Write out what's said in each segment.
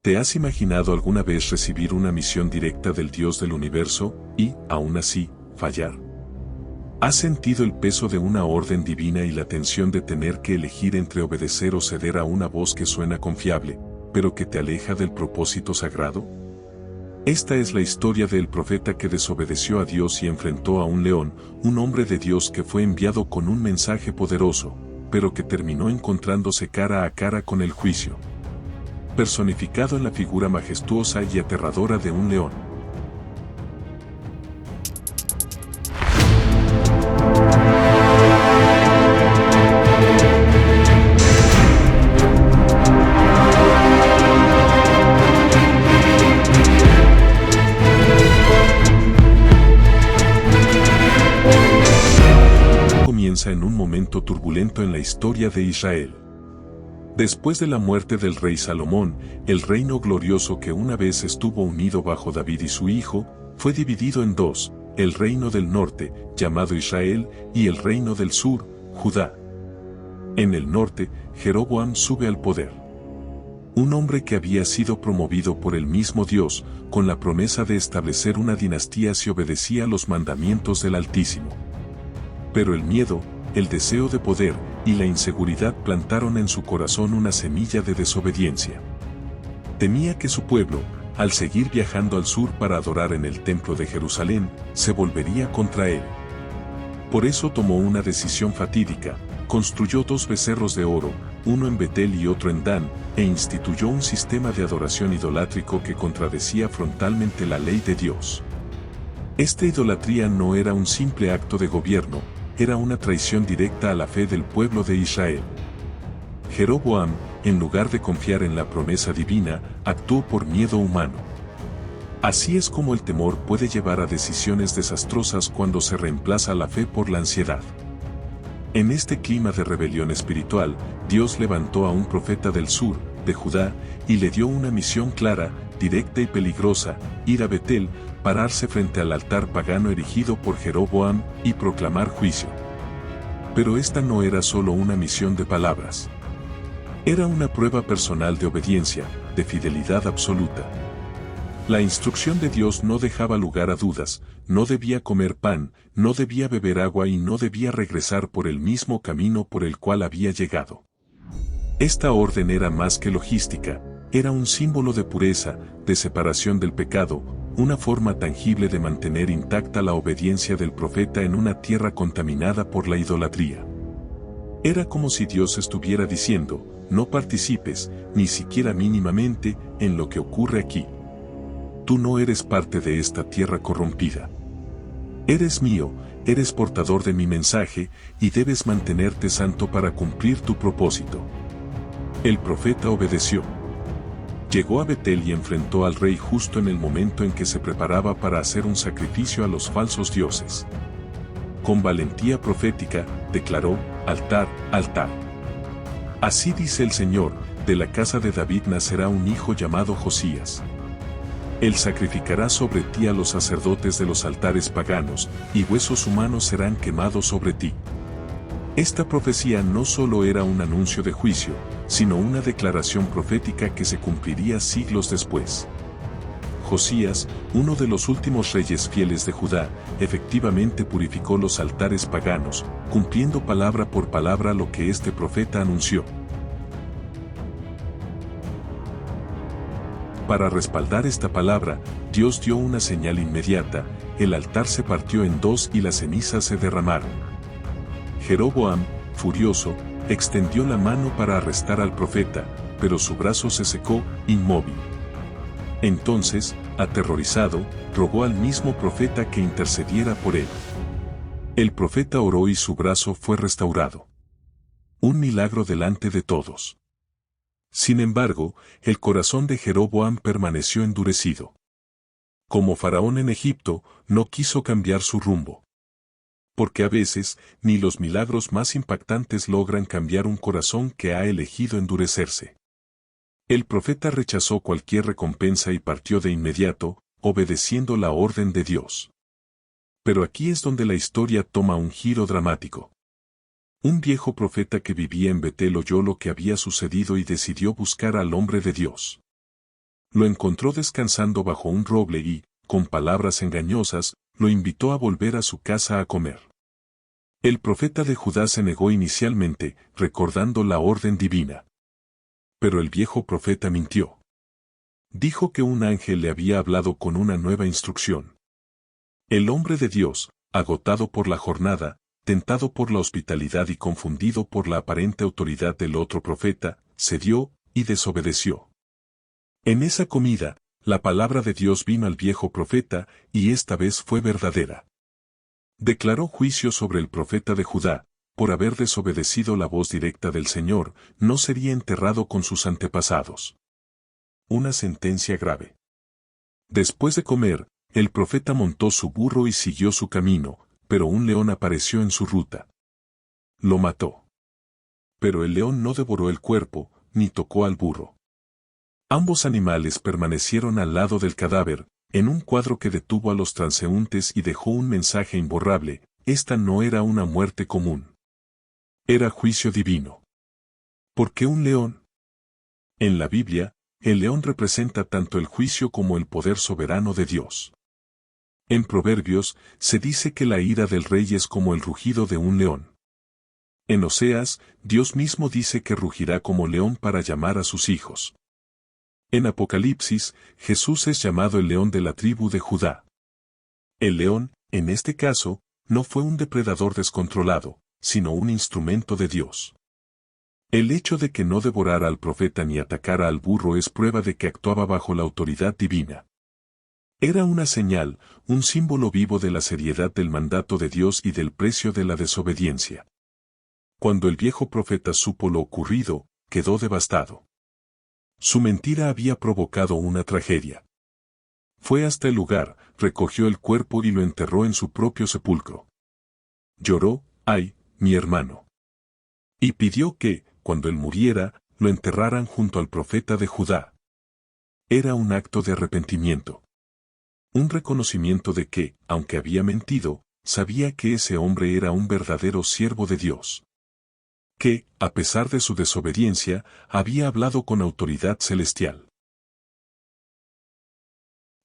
¿Te has imaginado alguna vez recibir una misión directa del Dios del universo y, aún así, fallar? ¿Has sentido el peso de una orden divina y la tensión de tener que elegir entre obedecer o ceder a una voz que suena confiable, pero que te aleja del propósito sagrado? Esta es la historia del profeta que desobedeció a Dios y enfrentó a un león, un hombre de Dios que fue enviado con un mensaje poderoso, pero que terminó encontrándose cara a cara con el juicio. Personificado en la figura majestuosa y aterradora de un león. Comienza en un momento turbulento en la historia de Israel. Después de la muerte del rey Salomón, el reino glorioso que una vez estuvo unido bajo David y su hijo, fue dividido en dos, el reino del norte, llamado Israel, y el reino del sur, Judá. En el norte, Jeroboam sube al poder. Un hombre que había sido promovido por el mismo Dios, con la promesa de establecer una dinastía si obedecía los mandamientos del Altísimo. Pero el miedo, el deseo de poder y la inseguridad plantaron en su corazón una semilla de desobediencia. Temía que su pueblo, al seguir viajando al sur para adorar en el templo de Jerusalén, se volvería contra él. Por eso tomó una decisión fatídica, construyó 2 becerros de oro, uno en Betel y otro en Dan, e instituyó un sistema de adoración idolátrico que contradecía frontalmente la ley de Dios. Esta idolatría no era un simple acto de gobierno, era una traición directa a la fe del pueblo de Israel. Jeroboam, en lugar de confiar en la promesa divina, actuó por miedo humano. Así es como el temor puede llevar a decisiones desastrosas cuando se reemplaza la fe por la ansiedad. En este clima de rebelión espiritual, Dios levantó a un profeta del sur, de Judá, y le dio una misión clara, directa y peligrosa: ir a Betel, pararse frente al altar pagano erigido por Jeroboam, y proclamar juicio. Pero esta no era solo una misión de palabras. Era una prueba personal de obediencia, de fidelidad absoluta. La instrucción de Dios no dejaba lugar a dudas, no debía comer pan, no debía beber agua y no debía regresar por el mismo camino por el cual había llegado. Esta orden era más que logística, era un símbolo de pureza, de separación del pecado, una forma tangible de mantener intacta la obediencia del profeta en una tierra contaminada por la idolatría. Era como si Dios estuviera diciendo: no participes, ni siquiera mínimamente, en lo que ocurre aquí. Tú no eres parte de esta tierra corrompida. Eres mío, eres portador de mi mensaje, y debes mantenerte santo para cumplir tu propósito. El profeta obedeció. Llegó a Betel y enfrentó al rey justo en el momento en que se preparaba para hacer un sacrificio a los falsos dioses. Con valentía profética, declaró: altar, altar. Así dice el Señor: de la casa de David nacerá un hijo llamado Josías. Él sacrificará sobre ti a los sacerdotes de los altares paganos, y huesos humanos serán quemados sobre ti. Esta profecía no solo era un anuncio de juicio, sino una declaración profética que se cumpliría siglos después. Josías, uno de los últimos reyes fieles de Judá, efectivamente purificó los altares paganos, cumpliendo palabra por palabra lo que este profeta anunció. Para respaldar esta palabra, Dios dio una señal inmediata: el altar se partió en dos y las cenizas se derramaron. Jeroboam, furioso, extendió la mano para arrestar al profeta, pero su brazo se secó, inmóvil. Entonces, aterrorizado, rogó al mismo profeta que intercediera por él. El profeta oró y su brazo fue restaurado. Un milagro delante de todos. Sin embargo, el corazón de Jeroboam permaneció endurecido. Como faraón en Egipto, no quiso cambiar su rumbo. Porque a veces, ni los milagros más impactantes logran cambiar un corazón que ha elegido endurecerse. El profeta rechazó cualquier recompensa y partió de inmediato, obedeciendo la orden de Dios. Pero aquí es donde la historia toma un giro dramático. Un viejo profeta que vivía en Betel oyó lo que había sucedido y decidió buscar al hombre de Dios. Lo encontró descansando bajo un roble y, con palabras engañosas, lo invitó a volver a su casa a comer. El profeta de Judá se negó inicialmente, recordando la orden divina. Pero el viejo profeta mintió. Dijo que un ángel le había hablado con una nueva instrucción. El hombre de Dios, agotado por la jornada, tentado por la hospitalidad y confundido por la aparente autoridad del otro profeta, cedió y desobedeció. En esa comida, la palabra de Dios vino al viejo profeta, y esta vez fue verdadera. Declaró juicio sobre el profeta de Judá, por haber desobedecido la voz directa del Señor, no sería enterrado con sus antepasados. Una sentencia grave. Después de comer, el profeta montó su burro y siguió su camino, pero un león apareció en su ruta. Lo mató. Pero el león no devoró el cuerpo, ni tocó al burro. Ambos animales permanecieron al lado del cadáver, en un cuadro que detuvo a los transeúntes y dejó un mensaje imborrable: esta no era una muerte común. Era juicio divino. ¿Por qué un león? En la Biblia, el león representa tanto el juicio como el poder soberano de Dios. En Proverbios, se dice que la ira del rey es como el rugido de un león. En Oseas, Dios mismo dice que rugirá como león para llamar a sus hijos. En Apocalipsis, Jesús es llamado el león de la tribu de Judá. El león, en este caso, no fue un depredador descontrolado, sino un instrumento de Dios. El hecho de que no devorara al profeta ni atacara al burro es prueba de que actuaba bajo la autoridad divina. Era una señal, un símbolo vivo de la seriedad del mandato de Dios y del precio de la desobediencia. Cuando el viejo profeta supo lo ocurrido, quedó devastado. Su mentira había provocado una tragedia. Fue hasta el lugar, recogió el cuerpo y lo enterró en su propio sepulcro. Lloró: «¡Ay, mi hermano!». Y pidió que, cuando él muriera, lo enterraran junto al profeta de Judá. Era un acto de arrepentimiento. Un reconocimiento de que, aunque había mentido, sabía que ese hombre era un verdadero siervo de Dios. Que, a pesar de su desobediencia, había hablado con autoridad celestial.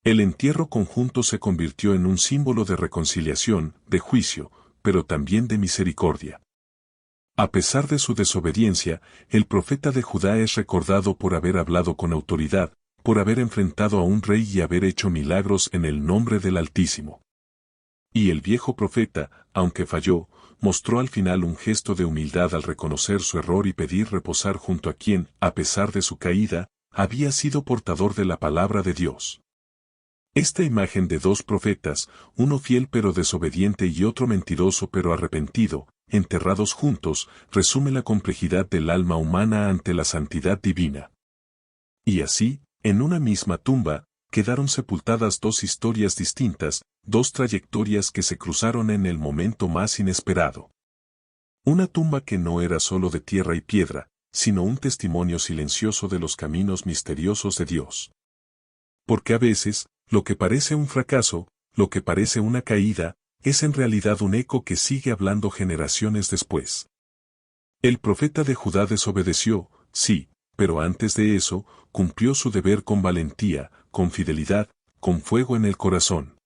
El entierro conjunto se convirtió en un símbolo de reconciliación, de juicio, pero también de misericordia. A pesar de su desobediencia, el profeta de Judá es recordado por haber hablado con autoridad, por haber enfrentado a un rey y haber hecho milagros en el nombre del Altísimo. Y el viejo profeta, aunque falló, mostró al final un gesto de humildad al reconocer su error y pedir reposar junto a quien, a pesar de su caída, había sido portador de la palabra de Dios. Esta imagen de dos profetas, uno fiel pero desobediente y otro mentiroso pero arrepentido, enterrados juntos, resume la complejidad del alma humana ante la santidad divina. Y así, en una misma tumba, quedaron sepultadas dos historias distintas, dos trayectorias que se cruzaron en el momento más inesperado. Una tumba que no era solo de tierra y piedra, sino un testimonio silencioso de los caminos misteriosos de Dios. Porque a veces, lo que parece un fracaso, lo que parece una caída, es en realidad un eco que sigue hablando generaciones después. El profeta de Judá desobedeció, sí, pero antes de eso, cumplió su deber con valentía, con fidelidad, con fuego en el corazón.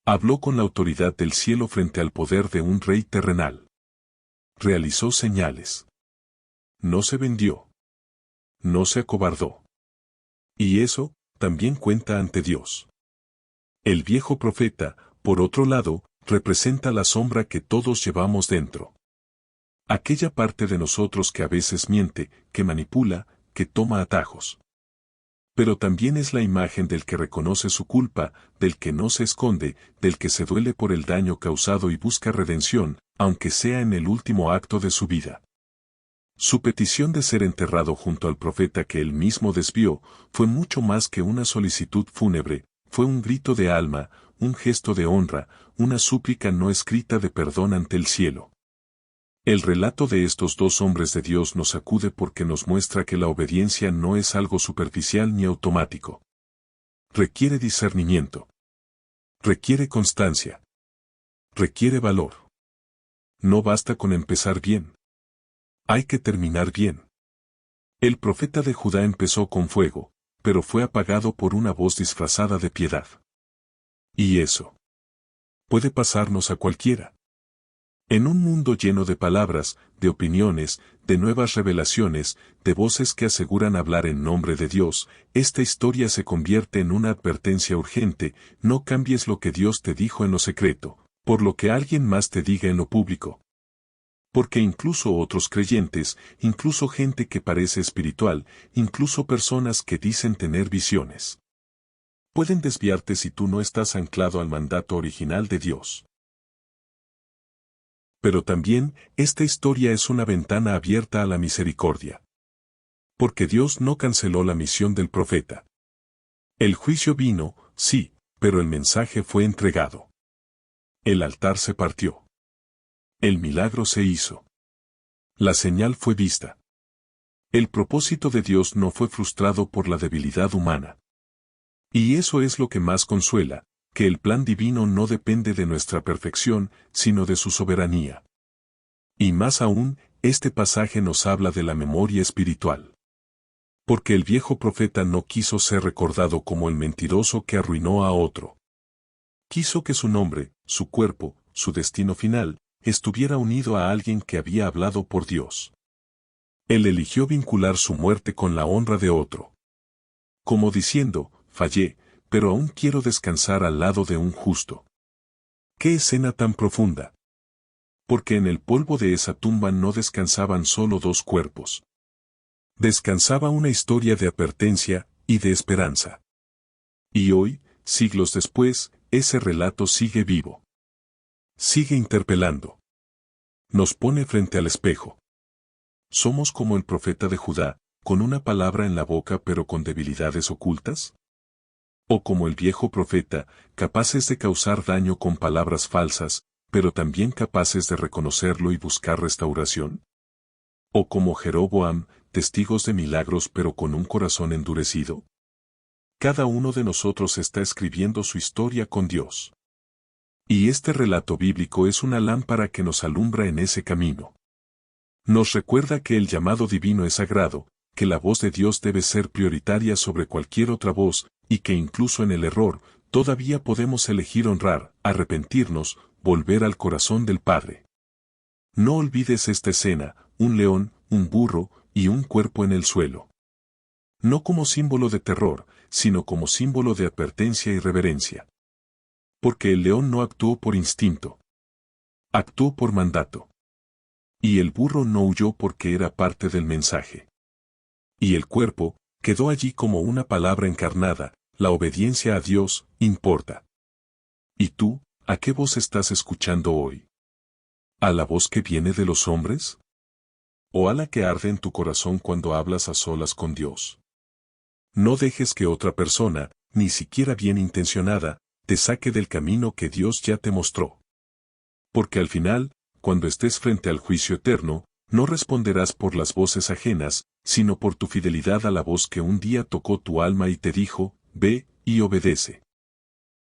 Habló con la autoridad del cielo frente al poder de un rey terrenal. Realizó señales. No se vendió. No se acobardó. Y eso, también cuenta ante Dios. El viejo profeta, por otro lado, representa la sombra que todos llevamos dentro. Aquella parte de nosotros que a veces miente, que manipula, que toma atajos. Pero también es la imagen del que reconoce su culpa, del que no se esconde, del que se duele por el daño causado y busca redención, aunque sea en el último acto de su vida. Su petición de ser enterrado junto al profeta que él mismo desvió, fue mucho más que una solicitud fúnebre, fue un grito de alma, un gesto de honra, una súplica no escrita de perdón ante el cielo. El relato de estos dos hombres de Dios nos sacude porque nos muestra que la obediencia no es algo superficial ni automático. Requiere discernimiento. Requiere constancia. Requiere valor. No basta con empezar bien. Hay que terminar bien. El profeta de Judá empezó con fuego, pero fue apagado por una voz disfrazada de piedad. Y eso puede pasarnos a cualquiera. En un mundo lleno de palabras, de opiniones, de nuevas revelaciones, de voces que aseguran hablar en nombre de Dios, esta historia se convierte en una advertencia urgente: no cambies lo que Dios te dijo en lo secreto, por lo que alguien más te diga en lo público. Porque incluso otros creyentes, incluso gente que parece espiritual, incluso personas que dicen tener visiones, pueden desviarte si tú no estás anclado al mandato original de Dios. Pero también, esta historia es una ventana abierta a la misericordia. Porque Dios no canceló la misión del profeta. El juicio vino, sí, pero el mensaje fue entregado. El altar se partió. El milagro se hizo. La señal fue vista. El propósito de Dios no fue frustrado por la debilidad humana. Y eso es lo que más consuela, que el plan divino no depende de nuestra perfección, sino de su soberanía. Y más aún, este pasaje nos habla de la memoria espiritual. Porque el viejo profeta no quiso ser recordado como el mentiroso que arruinó a otro. Quiso que su nombre, su cuerpo, su destino final, estuviera unido a alguien que había hablado por Dios. Él eligió vincular su muerte con la honra de otro. Como diciendo: fallé, pero aún quiero descansar al lado de un justo. ¡Qué escena tan profunda! Porque en el polvo de esa tumba no descansaban solo dos cuerpos. Descansaba una historia de advertencia y de esperanza. Y hoy, siglos después, ese relato sigue vivo. Sigue interpelando. Nos pone frente al espejo. ¿Somos como el profeta de Judá, con una palabra en la boca pero con debilidades ocultas? ¿O como el viejo profeta, capaces de causar daño con palabras falsas, pero también capaces de reconocerlo y buscar restauración? ¿O como Jeroboam, testigos de milagros pero con un corazón endurecido? Cada uno de nosotros está escribiendo su historia con Dios. Y este relato bíblico es una lámpara que nos alumbra en ese camino. Nos recuerda que el llamado divino es sagrado, que la voz de Dios debe ser prioritaria sobre cualquier otra voz, y que incluso en el error, todavía podemos elegir honrar, arrepentirnos, volver al corazón del Padre. No olvides esta escena: un león, un burro, y un cuerpo en el suelo. No como símbolo de terror, sino como símbolo de advertencia y reverencia. Porque el león no actuó por instinto. Actuó por mandato. Y el burro no huyó porque era parte del mensaje. Y el cuerpo quedó allí como una palabra encarnada: la obediencia a Dios importa. ¿Y tú, a qué voz estás escuchando hoy? ¿A la voz que viene de los hombres? ¿O a la que arde en tu corazón cuando hablas a solas con Dios? No dejes que otra persona, ni siquiera bien intencionada, te saque del camino que Dios ya te mostró. Porque al final, cuando estés frente al juicio eterno, no responderás por las voces ajenas, sino por tu fidelidad a la voz que un día tocó tu alma y te dijo: ve y obedece.